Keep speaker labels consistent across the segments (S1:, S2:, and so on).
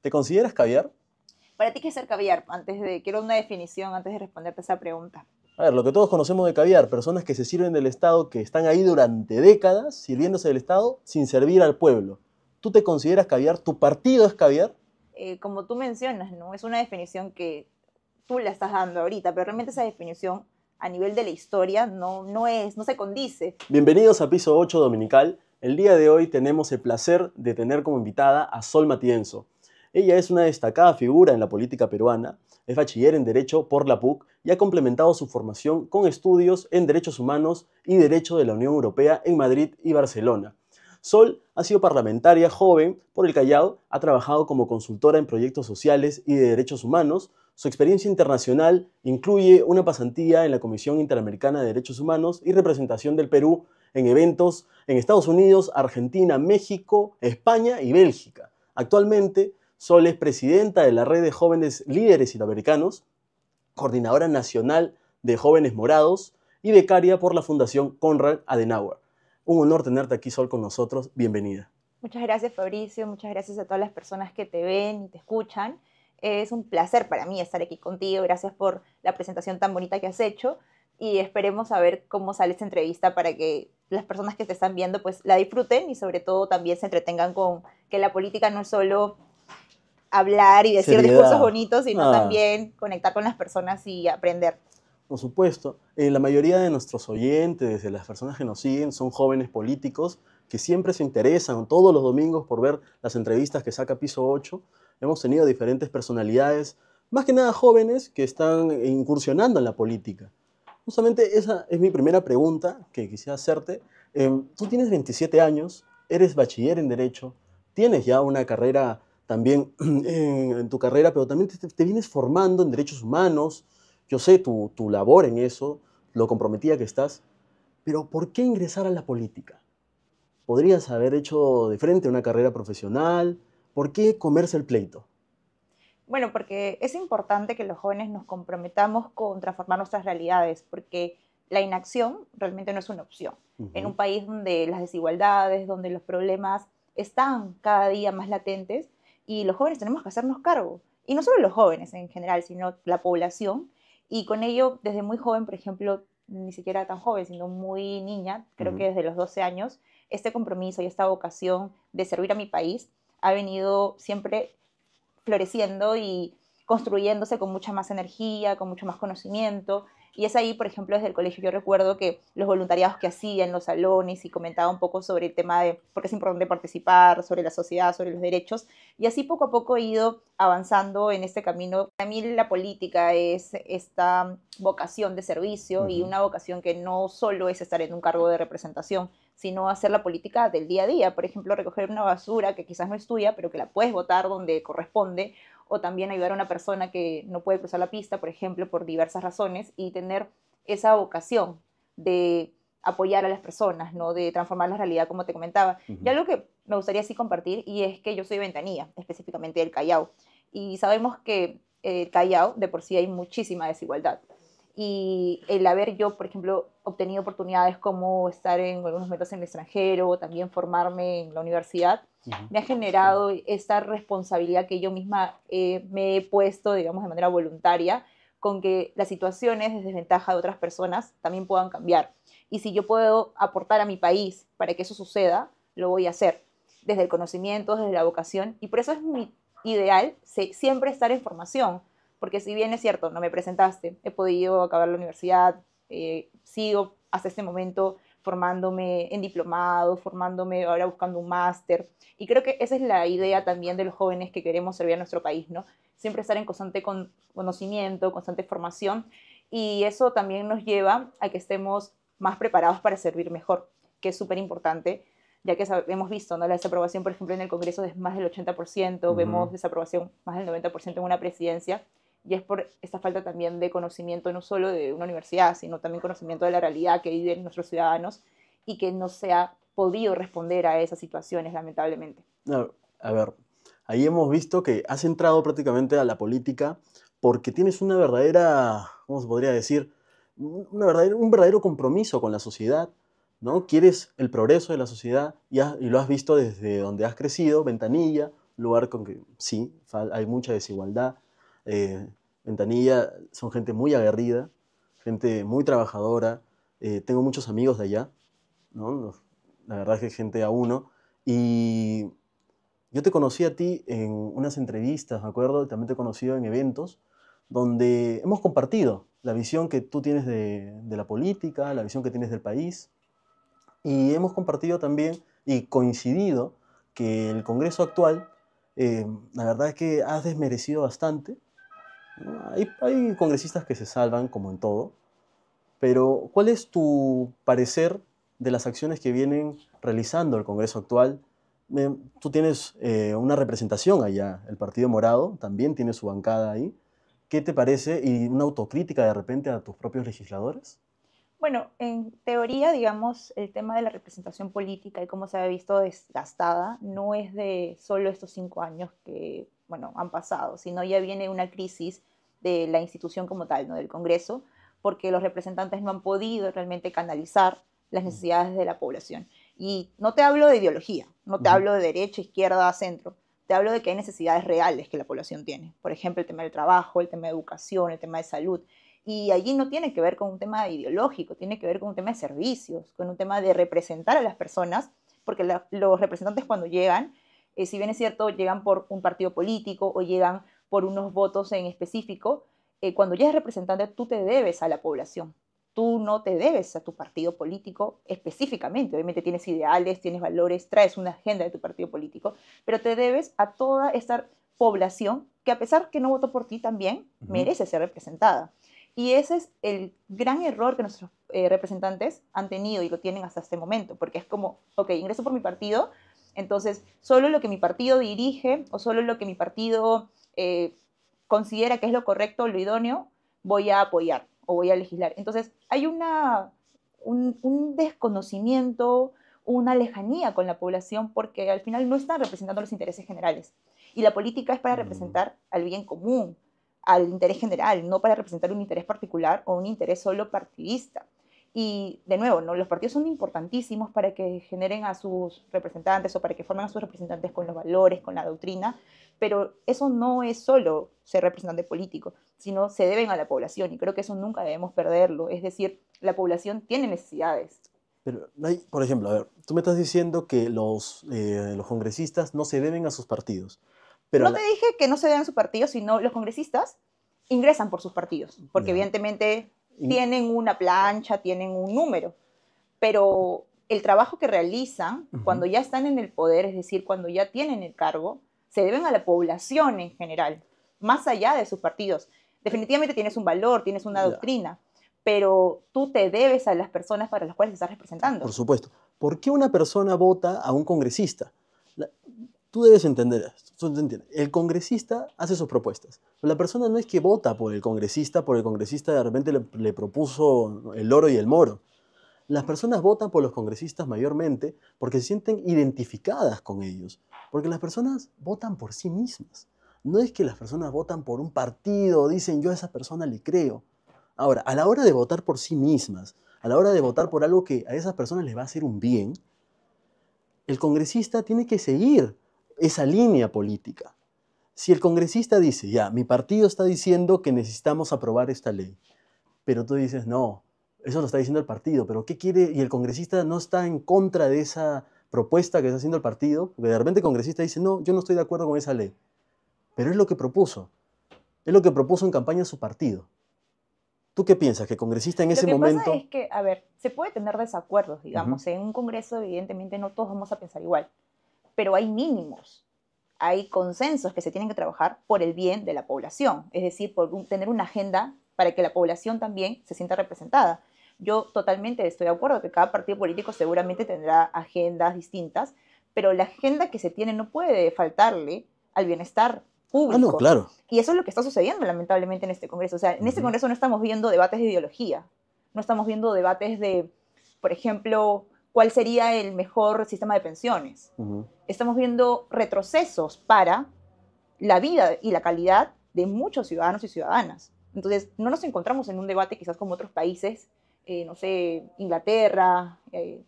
S1: ¿Te consideras caviar?
S2: ¿Para ti qué es ser caviar? Quiero una definición antes de responderte esa pregunta.
S1: A ver, lo que todos conocemos de caviar, personas que se sirven del Estado, que están ahí durante décadas sirviéndose del Estado sin servir al pueblo. ¿Tú te consideras caviar? ¿Tu partido es caviar?
S2: Como tú mencionas, ¿no? Es una definición que tú la estás dando ahorita, pero realmente esa definición a nivel de la historia no se condice.
S1: Bienvenidos a Piso 8 Dominical. El día de hoy tenemos el placer de tener como invitada a Sol Matienzo. Ella es una destacada figura en la política peruana, es bachiller en Derecho por la PUC y ha complementado su formación con estudios en Derechos Humanos y Derecho de la Unión Europea en Madrid y Barcelona. Sol ha sido parlamentaria joven por el Callao, ha trabajado como consultora en proyectos sociales y de derechos humanos. Su experiencia internacional incluye una pasantía en la Comisión Interamericana de Derechos Humanos y representación del Perú en eventos en Estados Unidos, Argentina, México, España y Bélgica. Actualmente, Sol es presidenta de la Red de Jóvenes Líderes Iberoamericanos, coordinadora nacional de Jóvenes Morados y becaria por la Fundación Konrad Adenauer. Un honor tenerte aquí, Sol, con nosotros. Bienvenida.
S2: Muchas gracias, Fabricio. Muchas gracias a todas las personas que te ven y te escuchan. Es un placer para mí estar aquí contigo. Gracias por la presentación tan bonita que has hecho y esperemos a ver cómo sale esta entrevista para que las personas que te están viendo pues la disfruten y sobre todo también se entretengan con que la política no es solo hablar y decir discursos bonitos, sino también conectar con las personas y aprender.
S1: Por supuesto, la mayoría de nuestros oyentes, de las personas que nos siguen, son jóvenes políticos que siempre se interesan todos los domingos por ver las entrevistas que saca Piso 8. Hemos tenido diferentes personalidades, más que nada jóvenes, que están incursionando en la política. Justamente esa es mi primera pregunta que quisiera hacerte. Tú tienes 27 años, eres bachiller en Derecho, tienes ya una carrera también en tu carrera, pero también te vienes formando en derechos humanos. Yo sé tu labor en eso, lo comprometida que estás, pero ¿por qué ingresar a la política? ¿Podrías haber hecho de frente una carrera profesional? ¿Por qué comerse el pleito?
S2: Bueno, porque es importante que los jóvenes nos comprometamos con transformar nuestras realidades, porque la inacción realmente no es una opción. En un país donde las desigualdades, donde los problemas están cada día más latentes y los jóvenes tenemos que hacernos cargo. Y no solo los jóvenes en general, sino la población. Y con ello, desde muy joven, por ejemplo, ni siquiera tan joven, sino muy niña, creo que desde los 12 años, este compromiso y esta vocación de servir a mi país ha venido siempre floreciendo y construyéndose con mucha más energía, con mucho más conocimiento. Y es ahí, por ejemplo, desde el colegio yo recuerdo que los voluntariados que hacía en los salones y comentaba un poco sobre el tema de por qué es importante participar, sobre la sociedad, sobre los derechos. Y así poco a poco he ido avanzando en este camino. Para mí la política es esta vocación de servicio y una vocación que no solo es estar en un cargo de representación, sino hacer la política del día a día. Por ejemplo, recoger una basura que quizás no es tuya, pero que la puedes botar donde corresponde, o también ayudar a una persona que no puede cruzar la pista, por ejemplo, por diversas razones, y tener esa vocación de apoyar a las personas, ¿no? De transformar la realidad, como te comentaba. Y algo que me gustaría sí compartir, y es que yo soy ventanilla, específicamente del Callao, y sabemos que el Callao de por sí hay muchísima desigualdad. Y el haber yo, por ejemplo, obtenido oportunidades como estar en algunos métodos en el extranjero, o también formarme en la universidad, me ha generado esta responsabilidad que yo misma me he puesto, digamos, de manera voluntaria, con que las situaciones de desventaja de otras personas también puedan cambiar. Y si yo puedo aportar a mi país para que eso suceda, lo voy a hacer, desde el conocimiento, desde la vocación, y por eso es mi ideal siempre estar en formación, porque si bien es cierto, no me presentaste, he podido acabar la universidad, sigo hasta este momento formándome en diplomado, formándome ahora buscando un máster, y creo que esa es la idea también de los jóvenes que queremos servir a nuestro país, ¿no? Siempre estar en constante conocimiento, constante formación, y eso también nos lleva a que estemos más preparados para servir mejor, que es súper importante, ya que hemos visto, ¿no? La desaprobación, por ejemplo, en el Congreso es más del 80%, vemos desaprobación más del 90% en una presidencia, y es por esta falta también de conocimiento no solo de una universidad, sino también conocimiento de la realidad que viven nuestros ciudadanos y que no se ha podido responder a esas situaciones, lamentablemente.
S1: A ver, ahí hemos visto que has entrado prácticamente a la política porque tienes una verdadera, ¿cómo se podría decir? Un verdadero compromiso con la sociedad, ¿no? Quieres el progreso de la sociedad y lo has visto desde donde has crecido, Ventanilla, lugar con que sí, hay mucha desigualdad. Ventanilla son gente muy aguerrida, gente muy trabajadora. Tengo muchos amigos de allá, ¿no? La verdad es que gente a uno. Y yo te conocí a ti en unas entrevistas, me acuerdo, y también te he conocido en eventos donde hemos compartido la visión que tú tienes de la política, la visión que tienes del país, y hemos compartido también y coincidido que el Congreso actual, la verdad es que has desmerecido bastante, ¿no? Hay congresistas que se salvan, como en todo, pero ¿cuál es tu parecer de las acciones que vienen realizando el Congreso actual? Tú tienes una representación allá, el Partido Morado también tiene su bancada ahí. ¿Qué te parece? ¿Y una autocrítica de repente a tus propios legisladores?
S2: Bueno, en teoría, digamos, el tema de la representación política y cómo se ha visto desgastada no es de solo estos 5 años que, bueno, han pasado, sino ya viene una crisis de la institución como tal, ¿no? Del Congreso, porque los representantes no han podido realmente canalizar las necesidades de la población. Y no te hablo de ideología, no te
S1: Ujú.
S2: hablo de derecha, izquierda, centro, te hablo de que hay necesidades reales que la población tiene. Por ejemplo, el tema del trabajo, el tema de educación, el tema de salud. Y allí no tiene que ver con un tema ideológico, tiene que ver con un tema de servicios, con un tema de representar a las personas, porque los representantes cuando llegan, si bien es cierto, llegan por un partido político o llegan por unos votos en específico, cuando ya eres representante tú te debes a la población. Tú no te debes a tu partido político específicamente. Obviamente tienes ideales, tienes valores, traes una agenda de tu partido político, pero te debes a toda esta población que a pesar que no votó por ti también
S1: Ujú.
S2: merece ser representada. Y ese es el gran error que nuestros representantes han tenido y lo tienen hasta este momento, porque es como, ok, ingreso por mi partido, entonces solo lo que mi partido dirige o solo lo que mi partido considera que es lo correcto, lo idóneo, voy a apoyar o voy a legislar. Entonces hay un desconocimiento, una lejanía con la población porque al final no están representando los intereses generales. Y la política es para
S1: Mm.
S2: representar al bien común, al interés general, no para representar un interés particular o un interés solo partidista. Y de nuevo, ¿no? Los partidos son importantísimos para que generen a sus representantes o para que formen a sus representantes con los valores, con la doctrina, pero eso no es solo ser representante político, sino se deben a la población y creo que eso nunca debemos perderlo. Es decir, la población tiene necesidades.
S1: Pero, por ejemplo, a ver, tú me estás diciendo que los congresistas no se deben a sus partidos, pero
S2: No te dije que no se deben a sus partidos, sino los congresistas ingresan por sus partidos, porque
S1: ya,
S2: evidentemente
S1: y-
S2: tienen una plancha, tienen un número, pero el trabajo que realizan
S1: ujú,
S2: cuando ya están en el poder, es decir, cuando ya tienen el cargo, se deben a la población en general, más allá de sus partidos. Definitivamente tienes un valor, tienes una
S1: ya,
S2: doctrina, pero tú te debes a las personas para las cuales estás
S1: por
S2: representando.
S1: supuesto. ¿Por qué una persona vota a un congresista? La- Tú debes entender esto. Tú te entiendes. El congresista hace sus propuestas. Pero la persona no es que vota por el congresista de repente le propuso el oro y el moro. Las personas votan por los congresistas mayormente porque se sienten identificadas con ellos, porque las personas votan por sí mismas. No es que las personas votan por un partido, dicen yo a esa persona le creo. Ahora, a la hora de votar por sí mismas, a la hora de votar por algo que a esas personas les va a hacer un bien, el congresista tiene que seguir esa línea política. Si el congresista dice, ya, mi partido está diciendo que necesitamos aprobar esta ley, pero tú dices, no, eso lo está diciendo el partido, pero ¿qué quiere? Y el congresista no está en contra de esa propuesta que está haciendo el partido, porque de repente el congresista dice, no, yo no estoy de acuerdo con esa ley, pero es lo que propuso en campaña su partido. ¿Tú qué piensas? ¿Que el congresista en
S2: Lo
S1: ese
S2: que pasa
S1: momento...
S2: es que, a ver, se puede tener desacuerdos,
S1: Ujú.
S2: digamos, en un congreso evidentemente no todos vamos a pensar igual, pero hay mínimos, hay consensos que se tienen que trabajar por el bien de la población, es decir, por tener una agenda para que la población también se sienta representada. Yo totalmente estoy de acuerdo que cada partido político seguramente tendrá agendas distintas, pero la agenda que se tiene no puede faltarle al bienestar
S1: Ah, no,
S2: público.
S1: claro.
S2: Y eso es lo que está sucediendo lamentablemente en este Congreso. O sea, en este
S1: Ujú.
S2: Congreso no estamos viendo debates de ideología, no estamos viendo debates de, por ejemplo, cuál sería el mejor sistema de pensiones.
S1: Ujú.
S2: Estamos viendo retrocesos para la vida y la calidad de muchos ciudadanos y ciudadanas. Entonces, no nos encontramos en un debate quizás como otros países, no sé, Inglaterra,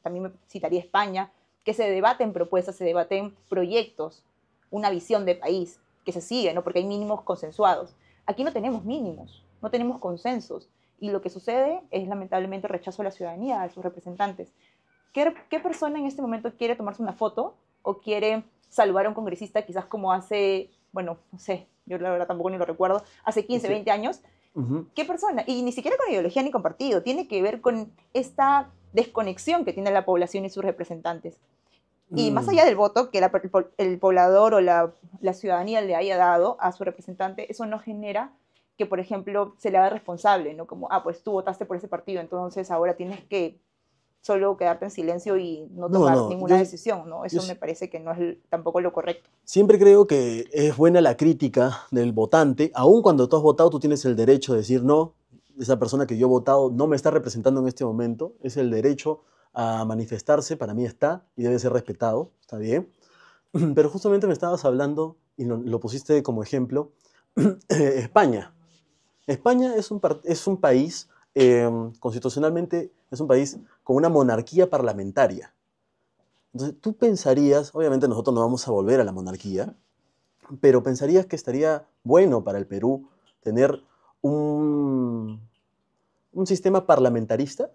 S2: también me citaría España, que se debaten propuestas, se debaten proyectos, una visión de país que se sigue, ¿no? Porque hay mínimos consensuados. Aquí no tenemos mínimos, no tenemos consensos. Y lo que sucede es lamentablemente rechazo a la ciudadanía, a sus representantes. ¿Qué persona en este momento quiere tomarse una foto o quiere saludar a un congresista quizás como hace, bueno, no sé, yo la verdad tampoco ni lo recuerdo, hace 15,
S1: Sí.
S2: 20 años? ¿Qué persona? Y ni siquiera con ideología ni con partido, tiene que ver con esta desconexión que tiene la población y sus representantes. Y más allá del voto que el poblador o la ciudadanía le haya dado a su representante, eso no genera que, por ejemplo, se le haga responsable, ¿no? Como, pues tú votaste por ese partido, entonces ahora tienes que solo quedarte en silencio y no
S1: No,
S2: tomar
S1: no,
S2: ninguna decisión, ¿no?
S1: yo
S2: Eso me parece que no es tampoco lo correcto.
S1: siempre creo que es buena la crítica del votante, aun cuando tú has votado, tú tienes el derecho de decir no, esa persona que yo he votado no me está representando en este momento, es el derecho a manifestarse, para mí está y debe ser respetado, está bien. Pero justamente me estabas hablando, y lo pusiste como ejemplo, España. España es un país, constitucionalmente, es un país con una monarquía parlamentaria. Entonces, tú pensarías, obviamente nosotros no vamos a volver a la monarquía, pero pensarías que estaría bueno para el Perú tener un, un sistema parlamentarista.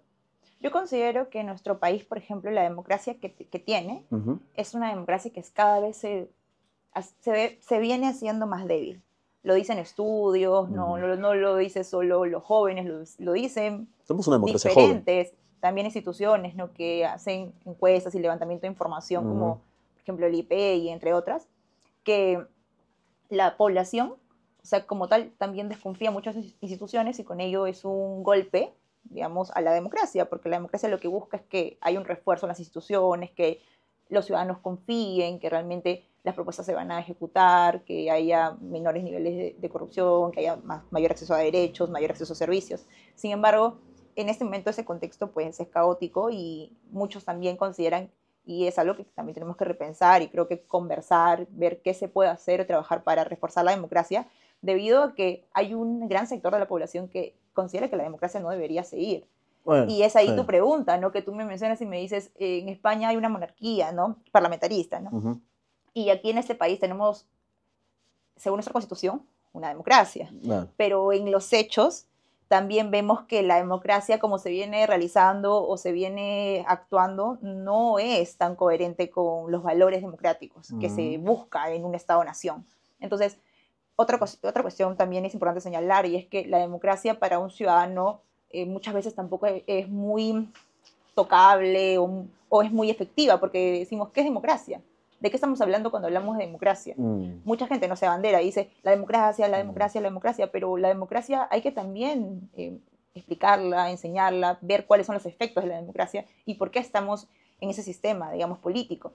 S2: Yo considero que nuestro país, por ejemplo, la democracia que tiene,
S1: Ujú,
S2: es una democracia que cada vez se viene haciendo más débil. Lo dicen estudios, no,
S1: ujú.
S2: no lo dice solo los jóvenes, lo dicen
S1: Somos una democracia joven.
S2: diferentes, también instituciones, ¿no? Que hacen encuestas y levantamiento de información,
S1: Ujú,
S2: como por ejemplo el IPEI, entre otras, que la población, o sea, como tal, también desconfía muchas instituciones y con ello es un golpe, digamos, a la democracia, porque la democracia lo que busca es que haya un refuerzo en las instituciones, que los ciudadanos confíen, que realmente las propuestas se van a ejecutar, que haya menores niveles de corrupción, que haya mayor acceso a derechos, mayor acceso a servicios. Sin embargo, en este momento ese contexto pues es caótico y muchos también consideran, y es algo que también tenemos que repensar y creo que conversar, ver qué se puede hacer o trabajar para reforzar la democracia, debido a que hay un gran sector de la población que considera que la democracia no debería seguir.
S1: bueno,
S2: Y es
S1: sí.
S2: ahí tu pregunta, ¿no? Que tú me mencionas y me dices, en España hay una monarquía, ¿no? Parlamentarista, ¿no?
S1: Ujú,
S2: Y aquí en este país tenemos, según nuestra constitución, una democracia.
S1: claro.
S2: Pero en los hechos también vemos que la democracia como se viene realizando o se viene actuando no es tan coherente con los valores democráticos que se
S1: Mm,
S2: busca en un Estado-nación. Entonces, otra cuestión también es importante señalar y es que la democracia para un ciudadano muchas veces tampoco es muy tocable o es muy efectiva, porque decimos, ¿qué es democracia? ¿De qué estamos hablando cuando hablamos de democracia?
S1: mm,
S2: Mucha gente no se bandera, dice la democracia, la
S1: mm.
S2: democracia, la democracia, pero la democracia hay que también explicarla, enseñarla, ver cuáles son los efectos de la democracia y por qué estamos en ese sistema, digamos, político.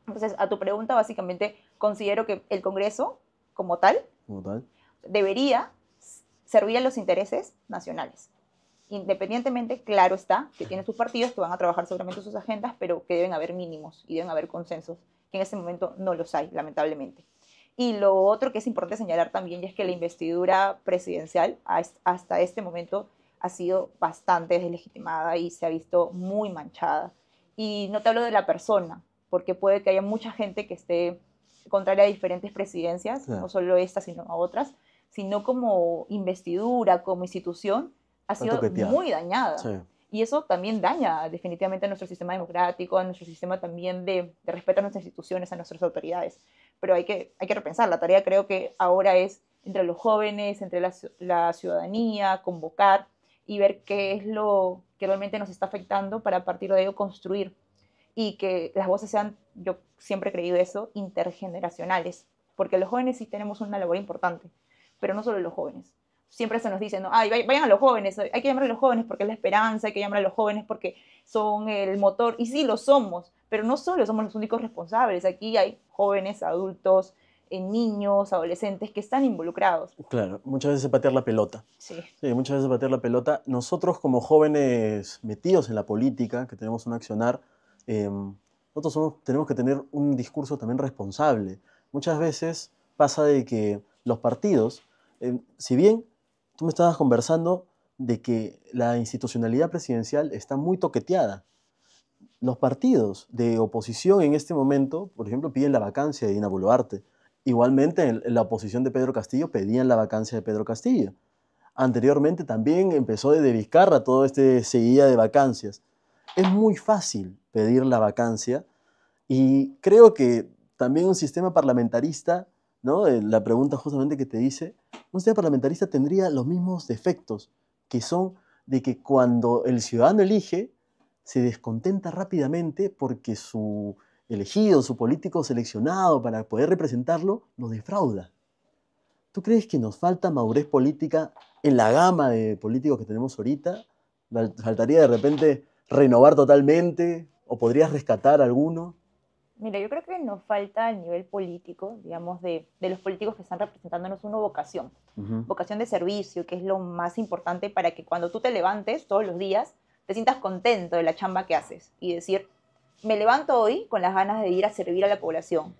S2: Entonces, a tu pregunta, básicamente, considero que el Congreso, como tal,
S1: ¿Cómo tal?
S2: debería servir a los intereses nacionales. Independientemente, claro está, que tiene sus partidos que van a trabajar seguramente sus agendas, pero que deben haber mínimos y deben haber consensos, que en este momento no los hay, lamentablemente. Y lo otro que es importante señalar también es que la investidura presidencial hasta este momento ha sido bastante deslegitimada y se ha visto muy manchada. Y no te hablo de la persona, porque puede que haya mucha gente que esté contraria a diferentes presidencias, no
S1: Claro,
S2: solo esta, sino a otras, sino como investidura, como institución, ha
S1: está
S2: sido
S1: toqueteado.
S2: muy dañada.
S1: Sí.
S2: Y eso también daña definitivamente a nuestro sistema democrático, a nuestro sistema también de respeto a nuestras instituciones, a nuestras autoridades. Pero hay que repensar. La tarea creo que ahora es entre los jóvenes, entre la ciudadanía, convocar y ver qué es lo que realmente nos está afectando para a partir de ello construir y que las voces sean, yo siempre he creído eso, intergeneracionales, porque los jóvenes sí tenemos una labor importante, pero no solo los jóvenes. Siempre se nos dice, no, ay, vayan a los jóvenes, hay que llamar a los jóvenes porque es la esperanza, hay que llamar a los jóvenes porque son el motor, y sí lo somos, pero no solo somos los únicos responsables, aquí hay jóvenes, adultos, niños, adolescentes que están involucrados.
S1: Claro, muchas veces patear la pelota.
S2: Sí,
S1: Sí, muchas veces patear la pelota. Nosotros como jóvenes metidos en la política, que tenemos un accionar, nosotros tenemos que tener un discurso también responsable. Muchas veces pasa de que los partidos, si bien tú me estabas conversando de que la institucionalidad presidencial está muy toqueteada, los partidos de oposición en este momento, por ejemplo, piden la vacancia de Dina Boluarte. Igualmente, en la oposición de Pedro Castillo pedían la vacancia de Pedro Castillo. Anteriormente también empezó de Vizcarra todo este seguida de vacancias. Es muy fácil pedir la vacancia y creo que también un sistema parlamentarista, ¿no? La pregunta justamente que te dice, un sistema parlamentarista tendría los mismos defectos, que son de que cuando el ciudadano elige, se descontenta rápidamente porque su elegido, su político seleccionado para poder representarlo, lo defrauda. ¿Tú crees que nos falta madurez política en la gama de políticos que tenemos ahorita? ¿Faltaría de repente renovar totalmente? ¿O podrías rescatar alguno?
S2: Mira, yo creo que nos falta a nivel político, digamos, de los políticos que están representándonos una vocación,
S1: Ujú.
S2: vocación de servicio, que es lo más importante para que cuando tú te levantes todos los días, te sientas contento de la chamba que haces y decir, me levanto hoy con las ganas de ir a servir a la población,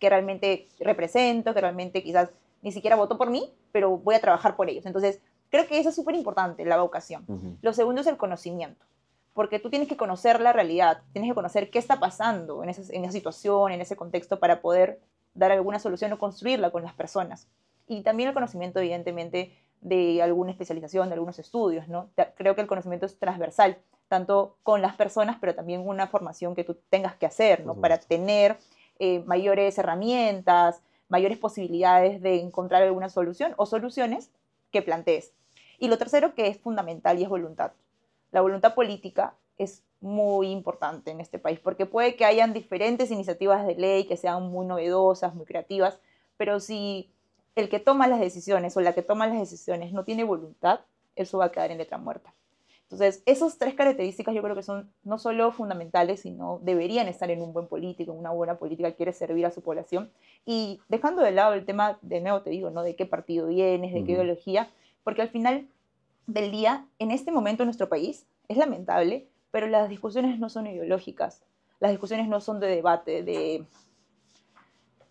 S2: que realmente represento, que realmente quizás ni siquiera votó por mí, pero voy a trabajar por ellos. Entonces, creo que eso es súper importante, la vocación.
S1: Ujú.
S2: Lo segundo es el conocimiento, porque tú tienes que conocer la realidad, tienes que conocer qué está pasando en esa situación, en ese contexto, para poder dar alguna solución o construirla con las personas. Y también el conocimiento, evidentemente, de alguna especialización, de algunos estudios, ¿no? Creo que el conocimiento es transversal, tanto con las personas, pero también una formación que tú tengas que hacer,
S1: Por
S2: ¿no? Para
S1: supuesto.
S2: tener mayores herramientas, mayores posibilidades de encontrar alguna solución o soluciones que plantees. Y lo tercero que es fundamental y es voluntad. La voluntad política es muy importante en este país, porque puede que hayan diferentes iniciativas de ley que sean muy novedosas, muy creativas, pero si el que toma las decisiones o la que toma las decisiones no tiene voluntad, eso va a quedar en letra muerta. Entonces, esas tres características yo creo que son no solo fundamentales, sino deberían estar en un buen político, en una buena política que quiere servir a su población. Y dejando de lado el tema, de nuevo te digo, ¿no? De qué partido vienes, de qué
S1: Ujú.
S2: ideología, porque al final del día, en este momento en nuestro país, es lamentable, pero las discusiones no son ideológicas. Las discusiones no son de debate, de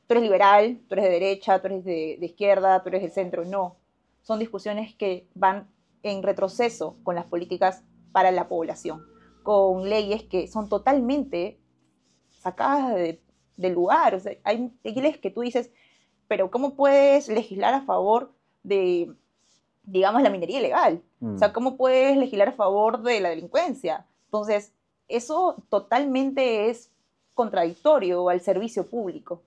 S2: tú eres liberal, tú eres de derecha, tú eres de izquierda, tú eres del centro. No. Son discusiones que van en retroceso con las políticas para la población, con leyes que son totalmente sacadas del lugar. O sea, hay leyes que tú dices, pero ¿cómo puedes legislar a favor de, digamos, la minería ilegal? O sea,
S1: Mm.
S2: ¿cómo puedes legislar a favor de la delincuencia? Entonces, eso totalmente es contradictorio al servicio público.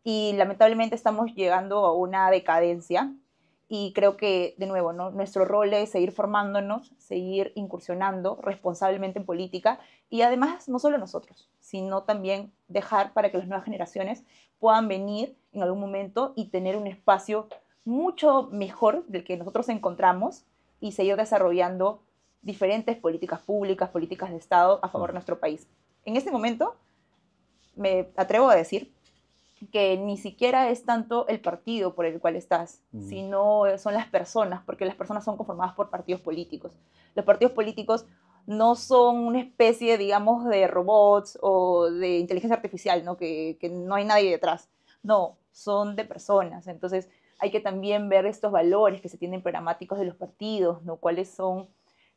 S2: Y lamentablemente estamos llegando a una decadencia y creo que, de nuevo, ¿no? Nuestro rol es seguir formándonos, seguir incursionando responsablemente en política y además no solo nosotros, sino también dejar para que las nuevas generaciones puedan venir en algún momento y tener un espacio mucho mejor del que nosotros encontramos y seguir desarrollando diferentes políticas públicas, políticas de Estado a favor de
S1: Mm.
S2: nuestro país. En este momento, me atrevo a decir que ni siquiera es tanto el partido por el cual estás,
S1: Mm.
S2: sino son las personas, porque las personas son conformadas por partidos políticos. Los partidos políticos no son una especie, digamos, de robots o de inteligencia artificial, ¿no? Que no hay nadie detrás. No, son de personas. Entonces hay que también ver estos valores que se tienen programáticos de los partidos, ¿no? Cuáles son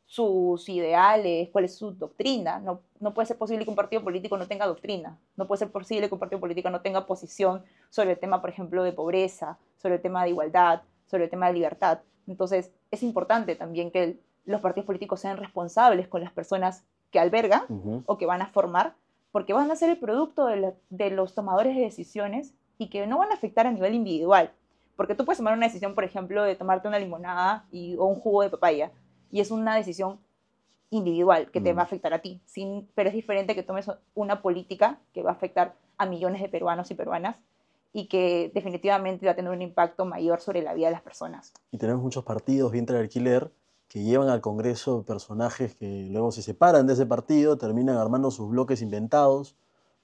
S2: sus ideales, cuál es su doctrina. No, no puede ser posible que un partido político no tenga doctrina. No puede ser posible que un partido político no tenga posición sobre el tema, por ejemplo, de pobreza, sobre el tema de igualdad, sobre el tema de libertad. Entonces, es importante también que los partidos políticos sean responsables con las personas que albergan
S1: Ujú.
S2: o que van a formar, porque van a ser el producto de los tomadores de decisiones y que no van a afectar a nivel individual. Porque tú puedes tomar una decisión, por ejemplo, de tomarte una limonada o un jugo de papaya, y es una decisión individual que te va a
S1: Mm.
S2: afectar a ti, pero es diferente que tomes una política que va a afectar a millones de peruanos y peruanas y que definitivamente va a tener un impacto mayor sobre la vida de las personas.
S1: Y tenemos muchos partidos vientre de alquiler que llevan al Congreso personajes que luego se separan de ese partido, terminan armando sus bloques inventados.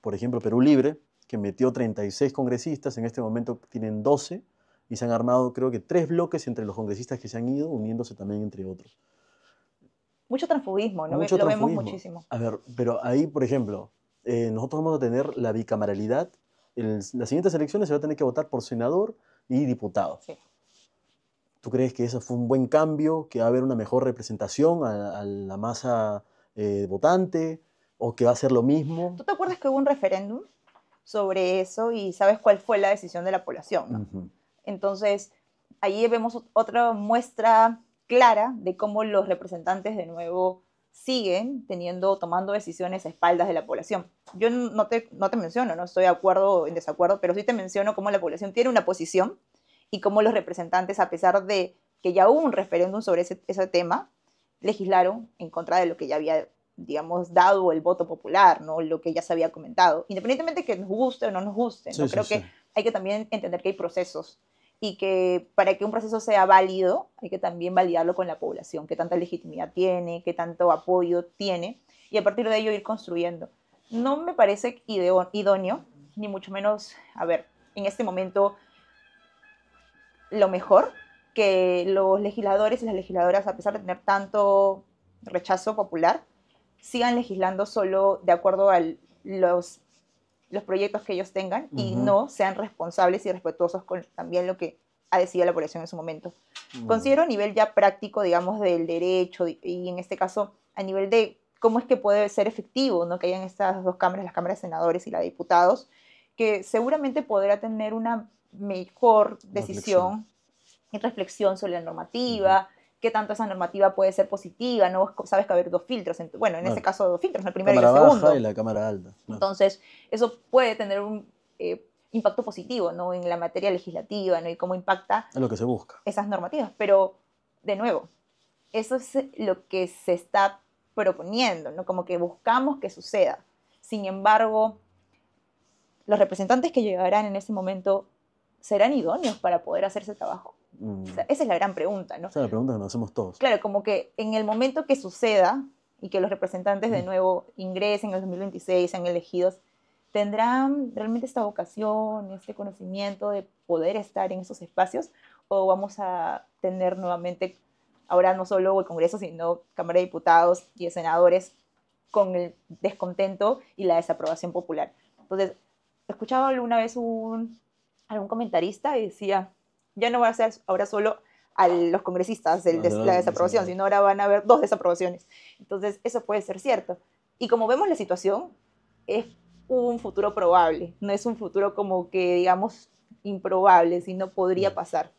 S1: Por ejemplo, Perú Libre, que metió 36 congresistas, en este momento tienen 12, y se han armado creo que 3 bloques entre los congresistas que se han ido, uniéndose también entre otros.
S2: Mucho transfugismo, ¿no?
S1: Mucho
S2: Lo vemos
S1: transfugismo.
S2: muchísimo.
S1: A ver, pero ahí, por ejemplo, nosotros vamos a tener la bicameralidad. Las siguientes elecciones se va a tener que votar por senador y diputado.
S2: Sí.
S1: ¿Tú crees que eso fue un buen cambio, que va a haber una mejor representación a la masa votante? o que va a ser lo mismo.
S2: ¿Tú te acuerdas que hubo un referéndum sobre eso y sabes cuál fue la decisión de la población, ¿no?
S1: Ujú.
S2: Entonces, allí vemos otra muestra clara de cómo los representantes de nuevo siguen tomando decisiones a espaldas de la población. Yo no te menciono, no estoy de acuerdo o en desacuerdo, pero sí te menciono cómo la población tiene una posición y cómo los representantes, a pesar de que ya hubo un referéndum sobre ese tema, legislaron en contra de lo que ya había, digamos, dado el voto popular, ¿no? Lo que ya se había comentado. Independientemente de que nos guste o no nos guste, ¿no?
S1: Sí, sí,
S2: Creo
S1: sí.
S2: que hay que también entender que hay procesos y que para que un proceso sea válido hay que también validarlo con la población, qué tanta legitimidad tiene, qué tanto apoyo tiene, y a partir de ello ir construyendo. No me parece idóneo, ni mucho menos, a ver, en este momento lo mejor que los legisladores y las legisladoras, a pesar de tener tanto rechazo popular, sigan legislando solo de acuerdo a los proyectos que ellos tengan y
S1: Ujú.
S2: no sean responsables y respetuosos con también lo que ha decidido la población en su momento.
S1: Mm.
S2: Considero a nivel ya práctico, digamos, del derecho y en este caso a nivel de cómo es que puede ser efectivo, ¿no? Que hayan estas dos cámaras, las cámaras de senadores y la de diputados, que seguramente podrá tener una mejor
S1: Reflexión.
S2: decisión y reflexión sobre la
S1: Ujú.
S2: normativa, qué tanto esa normativa puede ser positiva, ¿no? Sabes que va a haber dos filtros, bueno, en este
S1: Claro.
S2: caso dos filtros, ¿no? El primero y el
S1: Cámara baja y
S2: segundo.
S1: la cámara alta. Claro.
S2: Entonces, eso puede tener un impacto positivo, ¿no? En la materia legislativa, ¿no? Y cómo impacta
S1: Es lo que se busca.
S2: esas normativas. Pero, de nuevo, eso es lo que se está proponiendo, ¿no? Como que buscamos que suceda. Sin embargo, los representantes que llegarán en ese momento serán idóneos para poder hacer ese trabajo. O sea,
S1: Mm.
S2: esa es la gran pregunta, ¿no?
S1: Esa es la pregunta que nos hacemos todos.
S2: Claro, como que en el momento que suceda y que los representantes de nuevo ingresen en el 2026, sean elegidos, ¿tendrán realmente esta vocación, este conocimiento de poder estar en esos espacios? ¿O vamos a tener nuevamente, ahora no solo el Congreso, sino Cámara de Diputados y de Senadores con el descontento y la desaprobación popular? Entonces, escuchaba alguna vez algún comentarista y decía, ya no va a ser ahora solo a los congresistas la desaprobación, sino ahora van a haber dos desaprobaciones. Entonces, eso puede ser cierto. Y como vemos la situación, es un futuro probable, no es un futuro como que, digamos, improbable, sino podría pasar.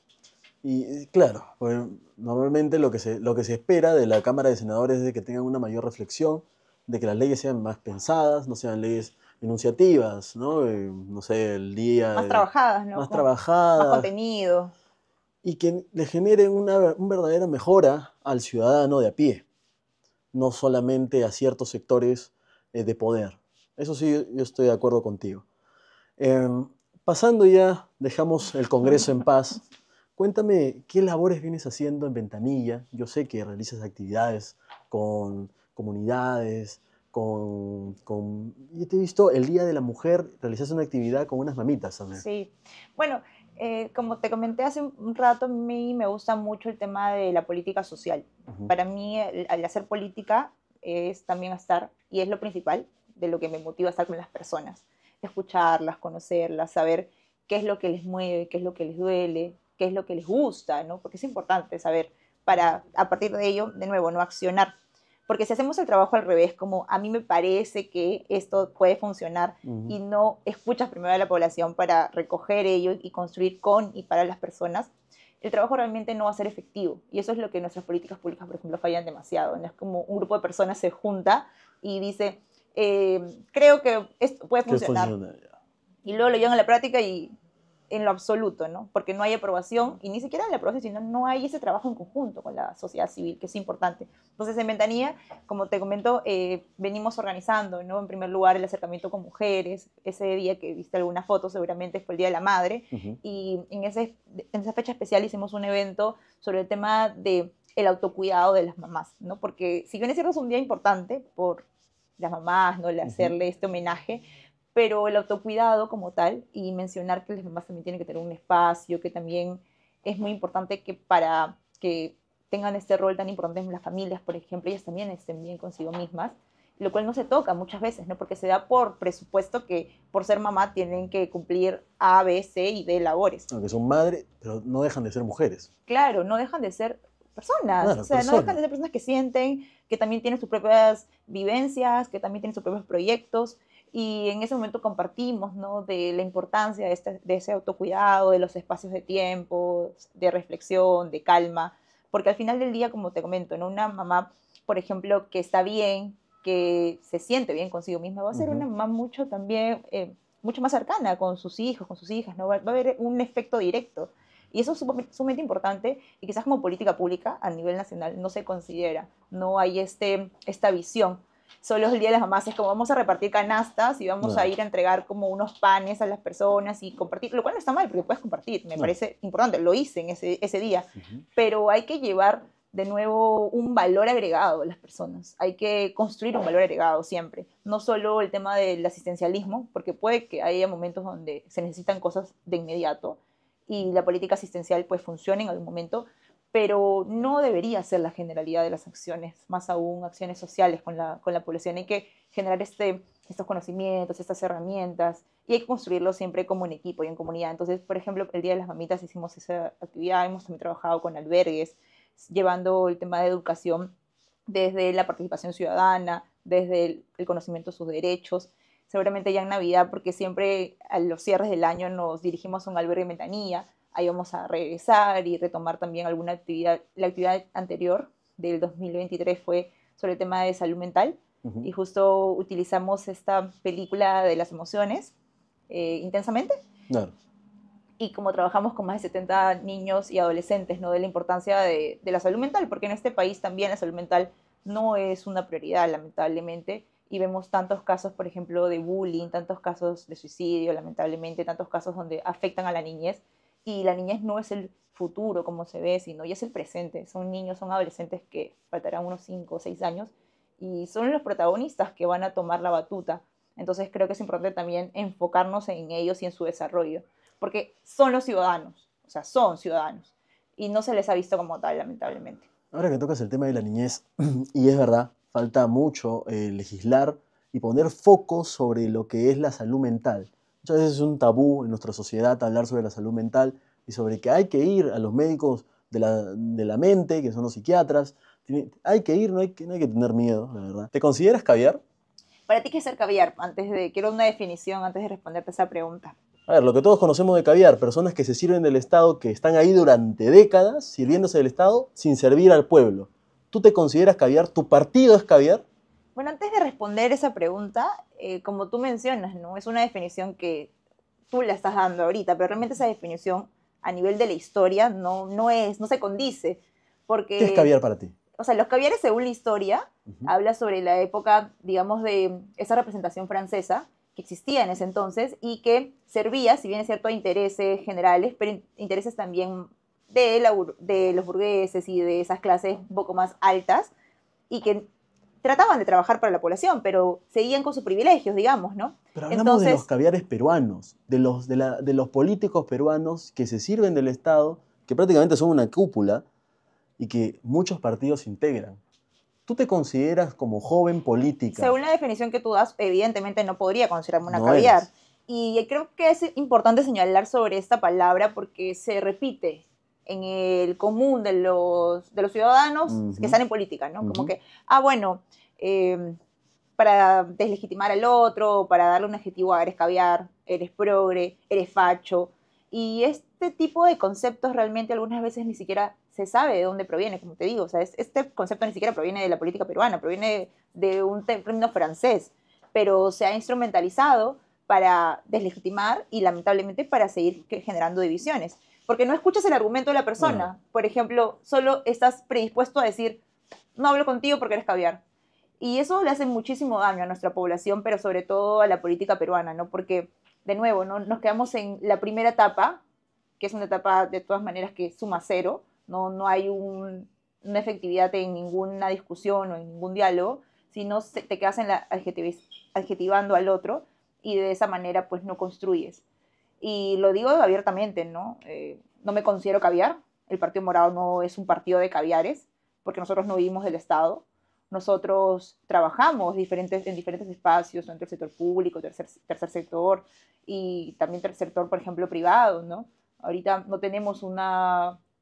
S1: Y claro, pues, normalmente lo que se espera de la Cámara de Senadores es de que tengan una mayor reflexión, de que las leyes sean más pensadas, no sean leyes enunciativas, ¿no? No sé, el día
S2: Más trabajadas, ¿no?
S1: más
S2: Con más
S1: trabajadas,
S2: contenido.
S1: y que le generen una verdadera mejora al ciudadano de a pie, no solamente a ciertos sectores de poder. Eso sí, yo estoy de acuerdo contigo. Em, Pasando ya, dejamos el Congreso en paz. Cuéntame, ¿qué labores vienes haciendo en Ventanilla? Yo sé que realizas actividades con comunidades, yo te he visto el Día de la Mujer, realizas una actividad con unas mamitas también.
S2: Sí. Bueno, como te comenté hace un rato, a mí me gusta mucho el tema de la política social.
S1: Ujú.
S2: Para mí, al hacer política es también estar, y es lo principal de lo que me motiva a estar con las personas. Escucharlas, conocerlas, saber qué es lo que les mueve, qué es lo que les duele, qué es lo que les gusta, ¿no? Porque es importante saber para, a partir de ello, de nuevo, no accionar. Porque si hacemos el trabajo al revés, como a mí me parece que esto puede funcionar,
S1: Ujú.
S2: y no escuchas primero a la población para recoger ello y construir con y para las personas, el trabajo realmente no va a ser efectivo. Y eso es lo que nuestras políticas públicas, por ejemplo, fallan demasiado. No es como un grupo de personas se junta y dice, creo que esto puede
S1: ¿Qué
S2: funcionar,
S1: funciona?
S2: y luego lo llevan a la práctica y en lo absoluto, ¿no? Porque no hay aprobación, y ni siquiera en la aprobación, sino no hay ese trabajo en conjunto con la sociedad civil, que es importante. Entonces, en Ventanilla, como te comento, venimos organizando, ¿no? En primer lugar, el acercamiento con mujeres. Ese día que viste alguna foto, seguramente fue el Día de la Madre,
S1: Ujú.
S2: y en esa fecha especial hicimos un evento sobre el tema de el autocuidado de las mamás, ¿no? Porque si bien es cierto es un día importante por las mamás, ¿no? El
S1: Ujú.
S2: hacerle este homenaje, pero el autocuidado como tal y mencionar que las mamás también tienen que tener un espacio, que también es muy importante que para que tengan este rol tan importante en las familias, por ejemplo, ellas también estén bien consigo mismas, lo cual no se toca muchas veces, ¿no? Porque se da por presupuesto que por ser mamá tienen que cumplir A, B, C y D labores.
S1: Aunque son madres, pero no dejan de ser mujeres.
S2: Claro, no dejan de ser personas,
S1: Claro,
S2: o sea, no dejan
S1: personas.
S2: de ser personas que sienten, que también tienen sus propias vivencias, que también tienen sus propios proyectos, y en ese momento compartimos, ¿no? De la importancia de ese autocuidado, de los espacios de tiempo, de reflexión, de calma, porque al final del día, como te comento, ¿no? Una mamá, por ejemplo, que está bien, que se siente bien consigo misma, va a ser una
S1: Ujú.
S2: mamá mucho también, mucho más cercana con sus hijos, con sus hijas, ¿no? Va a haber un efecto directo. Y eso es sumamente importante y quizás como política pública a nivel nacional no se considera, no hay esta visión. Solo el Día de las Mamás es como vamos a repartir canastas y vamos a
S1: No,
S2: ir a entregar como unos panes a las personas y compartir, lo cual no está mal porque puedes compartir, me
S1: no.
S2: parece importante, lo hice en ese día,
S1: Ujú.
S2: pero hay que llevar de nuevo un valor agregado a las personas. Hay que construir un valor agregado siempre. No solo el tema del asistencialismo, porque puede que haya momentos donde se necesitan cosas de inmediato y la política asistencial pues funcione en algún momento, pero no debería ser la generalidad de las acciones, más aún acciones sociales con la población. Hay que generar estos conocimientos, estas herramientas, y hay que construirlo siempre como en equipo y en comunidad. Entonces, por ejemplo, el Día de las Mamitas hicimos esa actividad, hemos también trabajado con albergues, llevando el tema de educación desde la participación ciudadana, desde el conocimiento de sus derechos. Seguramente ya en Navidad, porque siempre a los cierres del año nos dirigimos a un albergue en Ventanilla, ahí vamos a regresar y retomar también alguna actividad. La actividad anterior del 2023 fue sobre el tema de salud mental
S1: Ujú.
S2: y justo utilizamos esta película de las emociones intensamente
S1: Claro.
S2: y como trabajamos con más de 70 niños y adolescentes, ¿no? De la importancia de la salud mental, porque en este país también la salud mental no es una prioridad, lamentablemente, y vemos tantos casos, por ejemplo, de bullying, tantos casos de suicidio, lamentablemente, tantos casos donde afectan a la niñez, y la niñez no es el futuro como se ve, sino ya es el presente. Son niños, son adolescentes que faltarán unos 5 o 6 años, y son los protagonistas que van a tomar la batuta. Entonces creo que es importante también enfocarnos en ellos y en su desarrollo porque son los ciudadanos, o sea, son ciudadanos, y no se les ha visto como tal, lamentablemente.
S1: Ahora que tocas el tema de la niñez, y es verdad, falta mucho legislar y poner foco sobre lo que es la salud mental. Muchas veces es un tabú en nuestra sociedad hablar sobre la salud mental y sobre que hay que ir a los médicos de la mente, que son los psiquiatras. Hay que ir, no hay que tener miedo, la verdad. ¿Te consideras caviar?
S2: Para ti, ¿qué es ser caviar? Quiero una definición antes de responderte esa pregunta.
S1: A ver, lo que todos conocemos de caviar, personas que se sirven del Estado, que están ahí durante décadas sirviéndose del Estado sin servir al pueblo. ¿Tú te consideras caviar? ¿Tu partido es caviar?
S2: Bueno, antes de responder esa pregunta, como tú mencionas, ¿no? Es una definición que tú la estás dando ahorita, pero realmente esa definición a nivel de la historia no se condice,
S1: ¿Qué es
S2: porque
S1: caviar para ti?
S2: o sea, los caviares, según la historia,
S1: Ujú.
S2: habla sobre la época, digamos, de esa representación francesa que existía en ese entonces y que servía, si bien es cierto, a intereses generales, pero intereses también de los burgueses y de esas clases un poco más altas y que trataban de trabajar para la población, pero seguían con sus privilegios, digamos, ¿no?
S1: Pero hablamos de los
S2: Entonces,
S1: caviares peruanos, de los políticos peruanos que se sirven del Estado, que prácticamente son una cúpula y que muchos partidos integran. ¿Tú te consideras como joven política?
S2: según la definición que tú das, evidentemente no podría considerarme una
S1: No
S2: caviar.
S1: eres.
S2: Y creo que es importante señalar sobre esta palabra porque se repite en el común de los ciudadanos que
S1: Ujú,
S2: están en política, ¿no? Como
S1: ujú.
S2: que, bueno, eh, para deslegitimar al otro, para darle un adjetivo a eres caviar, eres progre, eres facho. Y este tipo de conceptos realmente algunas veces ni siquiera se sabe de dónde proviene, como te digo. O sea, este concepto ni siquiera proviene de la política peruana, proviene de un término francés, pero se ha instrumentalizado para deslegitimar y lamentablemente para seguir generando divisiones. Porque no escuchas el argumento de la
S1: No,
S2: persona. Por ejemplo, solo estás predispuesto a decir, no hablo contigo porque eres caviar. Y eso le hace muchísimo daño a nuestra población, pero sobre todo a la política peruana, ¿no? Porque, de nuevo, ¿no? Nos quedamos en la primera etapa, que es una etapa de todas maneras que suma cero, no hay una efectividad en ninguna discusión o en ningún diálogo, sino te quedas en adjetivando al otro y de esa manera pues no construyes. Y lo digo abiertamente, ¿no? No me considero caviar, el Partido Morado no es un partido de caviares, porque nosotros no vivimos del Estado, nosotros trabajamos en diferentes espacios, entre el sector público, tercer sector y también tercer sector, por ejemplo, privado, ¿no? Ahorita no tenemos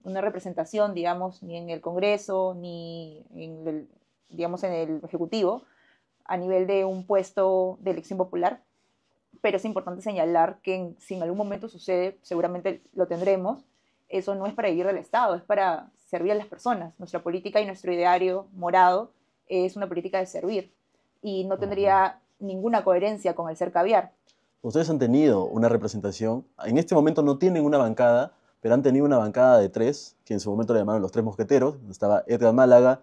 S2: una representación, digamos, ni en el Congreso, ni en el, digamos, en el Ejecutivo, a nivel de un puesto de elección popular, pero es importante señalar que si en algún momento sucede, seguramente lo tendremos, eso no es para vivir del Estado, es para servir a las personas. Nuestra política y nuestro ideario morado es una política de servir y no tendría ninguna coherencia con el ser caviar.
S1: Ustedes han tenido una representación, en este momento no tienen una bancada, pero han tenido una bancada de 3, que en su momento le llamaron los 3 mosqueteros, donde estaba Edgar Málaga,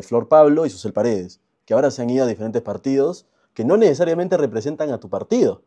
S1: Flor Pablo y Susel Paredes, que ahora se han ido a diferentes partidos que no necesariamente representan a tu partido.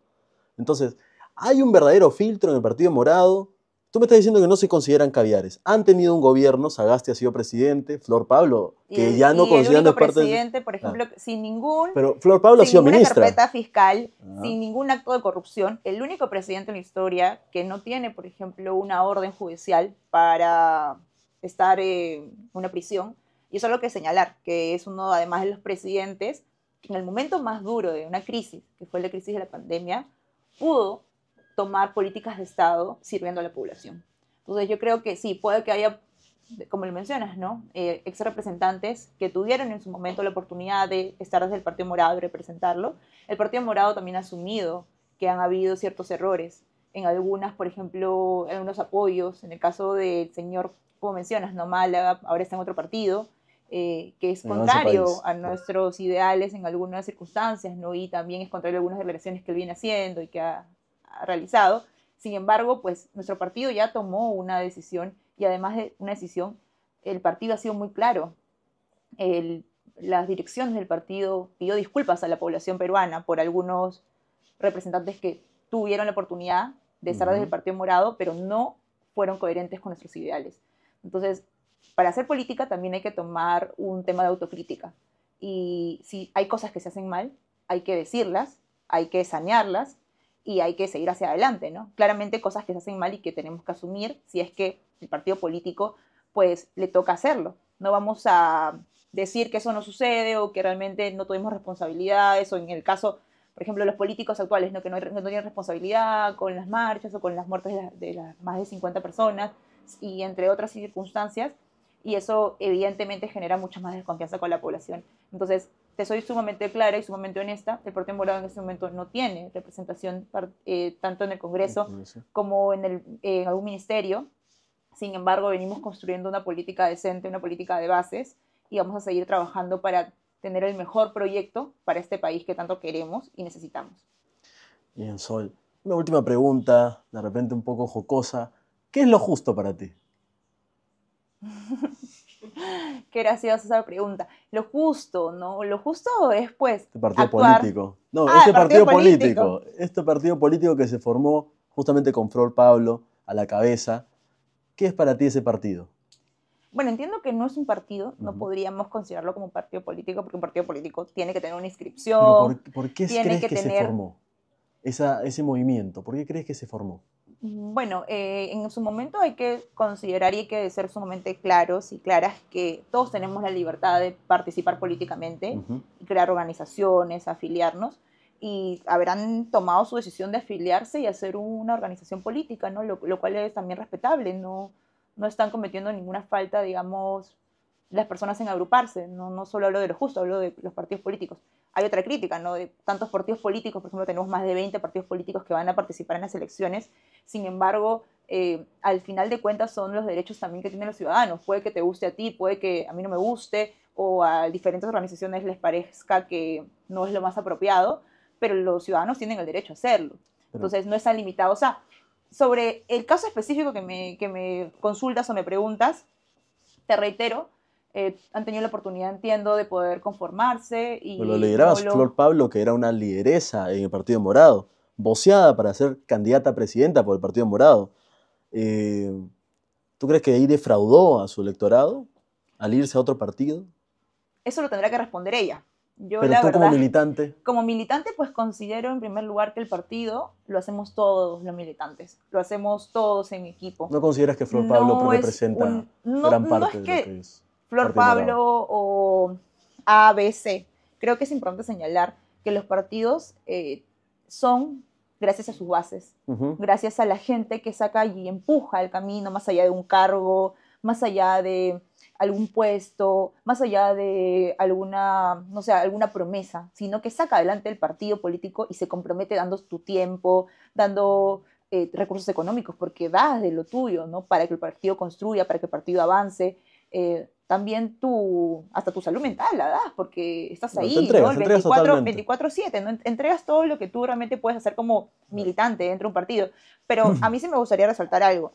S1: Entonces, hay un verdadero filtro en el Partido Morado. Tú me estás diciendo que no se consideran caviares. Han tenido un gobierno, Sagasti ha sido presidente, Flor Pablo, que ya no consideran
S2: el único
S1: parte
S2: presidente, por ejemplo, sin ningún...
S1: Pero Flor Pablo ha sido
S2: ninguna
S1: ministra.
S2: carpeta fiscal, sin ningún acto de corrupción, el único presidente en la historia que no tiene, por ejemplo, una orden judicial para estar en una prisión. Y eso es lo que señalar, que es uno, además de los presidentes, que en el momento más duro de una crisis, que fue la crisis de la pandemia, pudo tomar políticas de Estado sirviendo a la población. Entonces yo creo que sí, puede que haya, como le mencionas, ¿no? Ex representantes que tuvieron en su momento la oportunidad de estar desde el Partido Morado y representarlo. El Partido Morado también ha asumido que han habido ciertos errores en algunas, por ejemplo, en algunos apoyos. En el caso del señor, como mencionas, ¿no? Málaga, ahora está en otro partido, que es contrario a nuestros ideales en algunas circunstancias, ¿no? Y también es contrario a algunas declaraciones que él viene haciendo y que ha realizado. Sin embargo, pues nuestro partido ya tomó una decisión y además de una decisión, el partido ha sido muy claro. Las direcciones del partido pidió disculpas a la población peruana por algunos representantes que tuvieron la oportunidad de estar desde el Partido Morado, pero no fueron coherentes con nuestros ideales. Entonces, para hacer política también hay que tomar un tema de autocrítica. Y si hay cosas que se hacen mal, hay que decirlas, hay que sanearlas y hay que seguir hacia adelante, ¿no? Claramente cosas que se hacen mal y que tenemos que asumir si es que el partido político pues le toca hacerlo. No vamos a decir que eso no sucede o que realmente no tuvimos responsabilidades o en el caso, por ejemplo, los políticos actuales, ¿no? Que no tienen responsabilidad con las marchas o con las muertes de las más de 50 personas y entre otras circunstancias, y eso evidentemente genera mucha más desconfianza con la población. Entonces, te soy sumamente clara y sumamente honesta, el Partido Morado en este momento no tiene representación tanto en el Congreso como en algún ministerio. Sin embargo, venimos construyendo una política decente, una política de bases, y vamos a seguir trabajando para tener el mejor proyecto para este país que tanto queremos y necesitamos.
S1: Bien, Sol. Una última pregunta, de repente un poco jocosa. ¿Qué es lo justo para ti?
S2: Qué graciosa esa pregunta. Lo justo, ¿no? Lo justo es, pues,
S1: Este partido
S2: actuar...
S1: político. No, este partido político. Este partido político que se formó justamente con Flor Pablo a la cabeza. ¿Qué es para ti ese partido?
S2: Bueno, entiendo que no es un partido, no podríamos considerarlo como un partido político, porque un partido político tiene que tener una inscripción.
S1: ¿Pero por qué crees que se formó ese movimiento? ¿Por qué crees que se formó?
S2: Bueno, en su momento hay que considerar y hay que ser sumamente claros y claras que todos tenemos la libertad de participar políticamente, crear organizaciones, afiliarnos, y habrán tomado su decisión de afiliarse y hacer una organización política, ¿no? Lo cual es también respetable, no están cometiendo ninguna falta, digamos, las personas en agruparse. No solo hablo de lo justo, hablo de los partidos políticos. Hay otra crítica, ¿no? De tantos partidos políticos, por ejemplo, tenemos más de 20 partidos políticos que van a participar en las elecciones. Sin embargo, al final de cuentas son los derechos también que tienen los ciudadanos. Puede que te guste a ti, puede que a mí no me guste, o a diferentes organizaciones les parezca que no es lo más apropiado, pero los ciudadanos tienen el derecho a hacerlo. Entonces, no están limitados. O sea, sobre el caso específico que me consultas o me preguntas, te reitero, han tenido la oportunidad, entiendo, de poder conformarse. Y
S1: lo lideraba Flor Pablo, que era una lideresa en el Partido Morado, voceada para ser candidata a presidenta por el Partido Morado. ¿Tú crees que ahí defraudó a su electorado al irse a otro partido?
S2: Eso lo tendrá que responder ella. Yo,
S1: pero
S2: la
S1: tú
S2: verdad,
S1: como militante.
S2: Como militante, pues considero en primer lugar que el partido lo hacemos todos los militantes, lo hacemos todos en equipo.
S1: ¿No consideras que Flor Pablo representa gran parte de lo que es
S2: Flor Pablo o ABC? Creo que es importante señalar que los partidos son gracias a sus bases, gracias a la gente que saca y empuja el camino más allá de un cargo, más allá de algún puesto, más allá de alguna, no sé, alguna promesa, sino que saca adelante el partido político y se compromete dando tu tiempo, dando recursos económicos, porque das de lo tuyo, ¿no? Para que el partido construya, para que el partido avance. También hasta tu salud mental la das, porque estás
S1: No,
S2: ahí, ¿no? El
S1: te entregas totalmente.
S2: 24/7, ¿no? Entregas todo lo que tú realmente puedes hacer como militante dentro de un partido. Pero a mí sí me gustaría resaltar algo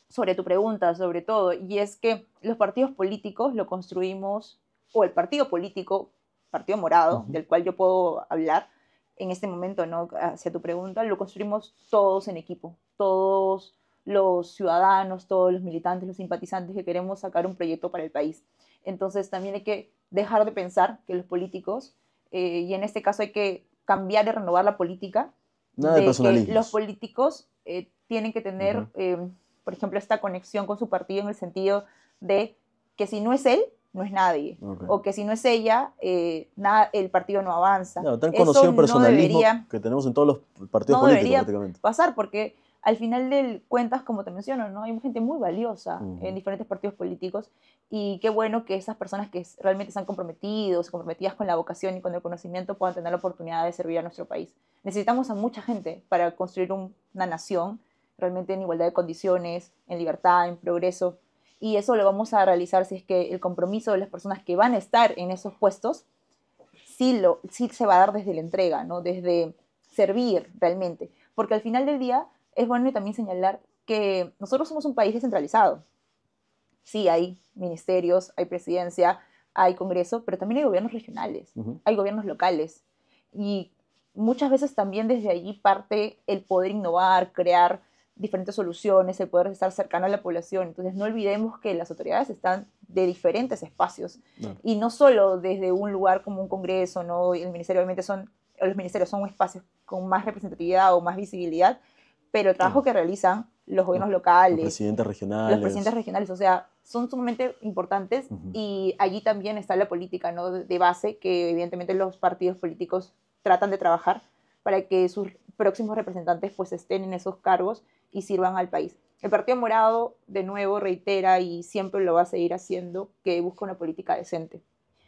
S2: sobre tu pregunta, sobre todo, y es que los partidos políticos lo construimos, o el partido político, Partido Morado, del cual yo puedo hablar en este momento, ¿no? Hacia tu pregunta, lo construimos todos en equipo, todos los ciudadanos, todos los militantes, los simpatizantes que queremos sacar un proyecto para el país. Entonces también hay que dejar de pensar que los políticos, y en este caso hay que cambiar y renovar la política,
S1: Nada de
S2: de que los
S1: personalismos.
S2: políticos tienen que tener, por ejemplo, esta conexión con su partido en el sentido de que si no es él, no es nadie,
S1: Okay.
S2: o que si no es ella, nada, el partido no avanza.
S1: No, tan
S2: Eso
S1: conocido
S2: no
S1: personalismo
S2: debería,
S1: que tenemos en todos los partidos
S2: no
S1: políticos
S2: debería
S1: prácticamente.
S2: pasar porque al final del cuentas, como te menciono, ¿no? Hay gente muy valiosa en diferentes partidos políticos y qué bueno que esas personas que realmente están comprometidos, comprometidas con la vocación y con el conocimiento puedan tener la oportunidad de servir a nuestro país. Necesitamos a mucha gente para construir una nación realmente en igualdad de condiciones, en libertad, en progreso, y eso lo vamos a realizar si es que el compromiso de las personas que van a estar en esos puestos sí se va a dar desde la entrega, ¿no? Desde servir realmente. Porque al final del día es bueno también señalar que nosotros somos un país descentralizado. Sí, hay ministerios, hay presidencia, hay congreso, pero también hay gobiernos regionales, hay gobiernos locales. Y muchas veces también desde allí parte el poder innovar, crear diferentes soluciones, el poder estar cercano a la población. Entonces no olvidemos que las autoridades están de diferentes espacios y no solo desde un lugar como un congreso, ¿no? El ministerio obviamente los ministerios son espacios con más representatividad o más visibilidad, pero el trabajo que realizan los gobiernos locales, los presidentes regionales, o sea, son sumamente importantes y allí también está la política, ¿no? De base que evidentemente los partidos políticos tratan de trabajar para que sus próximos representantes pues estén en esos cargos y sirvan al país. El Partido Morado, de nuevo, reitera y siempre lo va a seguir haciendo, que busca una política decente.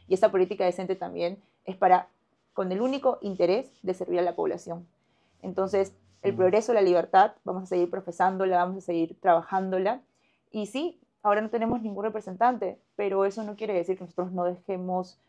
S2: Y esta política decente también es con el único interés de servir a la población. Entonces, el progreso, la libertad, vamos a seguir profesándola, vamos a seguir trabajándola. Y sí, ahora no tenemos ningún representante, pero eso no quiere decir que nosotros no dejemos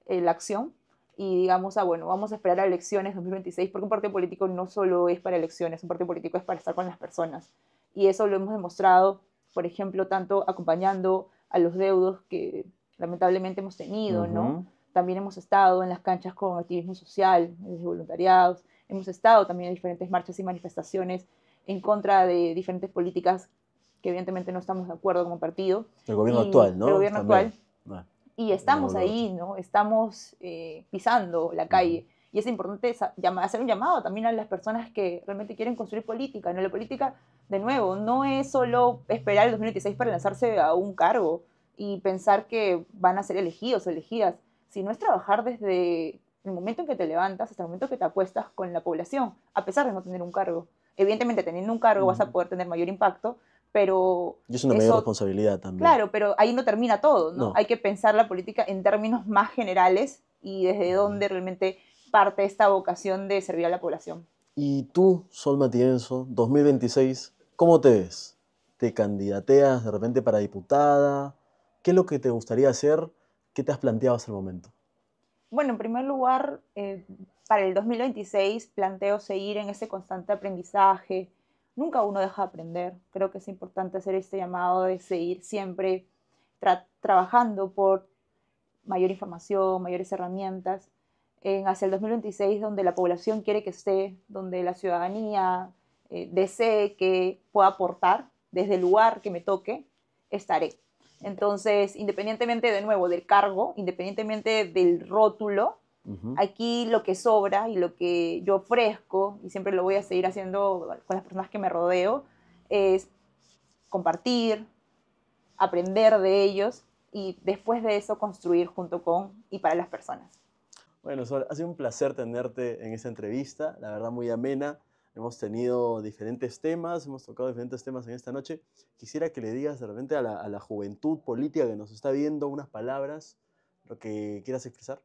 S2: la acción y digamos, bueno, vamos a esperar a elecciones 2026, porque un partido político no solo es para elecciones, un partido político es para estar con las personas. Y eso lo hemos demostrado, por ejemplo, tanto acompañando a los deudos que lamentablemente hemos tenido, ¿no? También hemos estado en las canchas con activismo social, desde voluntariados, hemos estado también en diferentes marchas y manifestaciones en contra de diferentes políticas que evidentemente no estamos de acuerdo como partido.
S1: El gobierno actual, ¿no?
S2: El gobierno
S1: También.
S2: actual. Y estamos ahí, ¿no? Estamos pisando la calle. Y es importante hacer un llamado también a las personas que realmente quieren construir política, ¿no? La política, de nuevo, no es solo esperar el 2026 para lanzarse a un cargo y pensar que van a ser elegidos o elegidas, sino es trabajar desde el momento en que te levantas hasta el momento que te acuestas con la población, a pesar de no tener un cargo. Evidentemente, teniendo un cargo vas a poder tener mayor impacto, pero
S1: y es una mayor responsabilidad también.
S2: Claro, pero ahí no termina todo, ¿no? Hay que pensar la política en términos más generales y desde dónde realmente parte esta vocación de servir a la población.
S1: Y tú, Sol Matienzo, 2026, ¿cómo te ves? ¿Te candidateas de repente para diputada? ¿Qué es lo que te gustaría hacer? ¿Qué te has planteado hasta el momento?
S2: Bueno, en primer lugar, para el 2026 planteo seguir en ese constante aprendizaje. Nunca uno deja de aprender. Creo que es importante hacer este llamado de seguir siempre trabajando por mayor información, mayores herramientas, hacia el 2026 donde la población quiere que esté, donde la ciudadanía desee que pueda aportar desde el lugar que me toque, estaré. Entonces, independientemente de nuevo del cargo, independientemente del rótulo, aquí lo que sobra y lo que yo ofrezco, y siempre lo voy a seguir haciendo con las personas que me rodeo, es compartir, aprender de ellos y después de eso construir junto con y para las personas.
S1: Bueno, Sol, ha sido un placer tenerte en esta entrevista, la verdad muy amena. Hemos tenido diferentes temas, hemos tocado diferentes temas en esta noche. Quisiera que le digas de repente a la juventud política que nos está viendo unas palabras, lo que quieras expresar.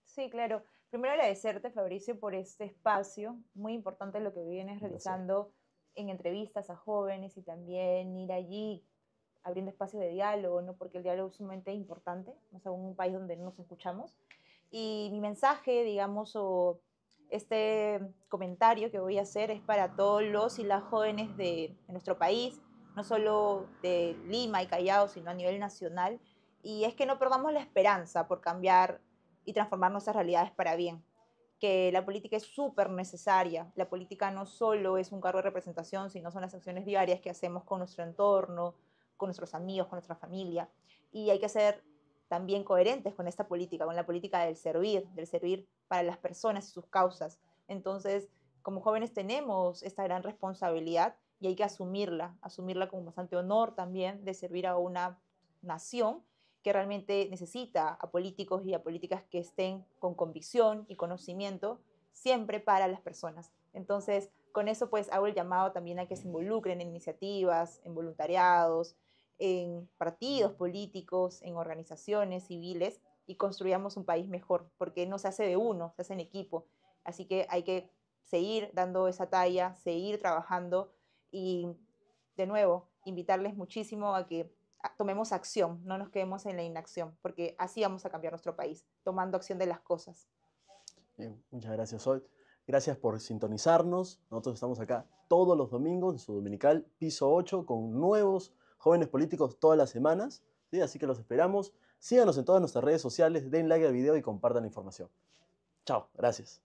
S2: Sí, claro. Primero agradecerte, Fabricio, por este espacio. Muy importante lo que vienes
S1: Un placer.
S2: realizando en entrevistas a jóvenes y también ir allí abriendo espacios de diálogo, ¿no? Porque el diálogo es sumamente importante, más aún en un país donde no nos escuchamos. Y mi mensaje, digamos, o este comentario que voy a hacer es para todos los y las jóvenes de nuestro país, no solo de Lima y Callao, sino a nivel nacional. Y es que no perdamos la esperanza por cambiar y transformar nuestras realidades para bien. Que la política es súper necesaria. La política no solo es un cargo de representación, sino son las acciones diarias que hacemos con nuestro entorno, con nuestros amigos, con nuestra familia. Y hay que ser también coherentes con esta política, con la política del servir para las personas y sus causas. Entonces, como jóvenes tenemos esta gran responsabilidad y hay que asumirla con bastante honor también de servir a una nación que realmente necesita a políticos y a políticas que estén con convicción y conocimiento siempre para las personas. Entonces, con eso pues hago el llamado también a que se involucren en iniciativas, en voluntariados, en partidos políticos, en organizaciones civiles y construyamos un país mejor, porque no se hace de uno, se hace en equipo. Así que hay que seguir dando esa talla, seguir trabajando y de nuevo invitarles muchísimo a que tomemos acción, no nos quedemos en la inacción, porque así vamos a cambiar nuestro país, tomando acción de las cosas.
S1: Bien, muchas gracias, Sol. Gracias por sintonizarnos. Nosotros estamos acá todos los domingos en su dominical Piso 8 con nuevos jóvenes políticos todas las semanas, ¿sí? Así que los esperamos. Síganos en todas nuestras redes sociales, den like al video y compartan la información. Chao, gracias.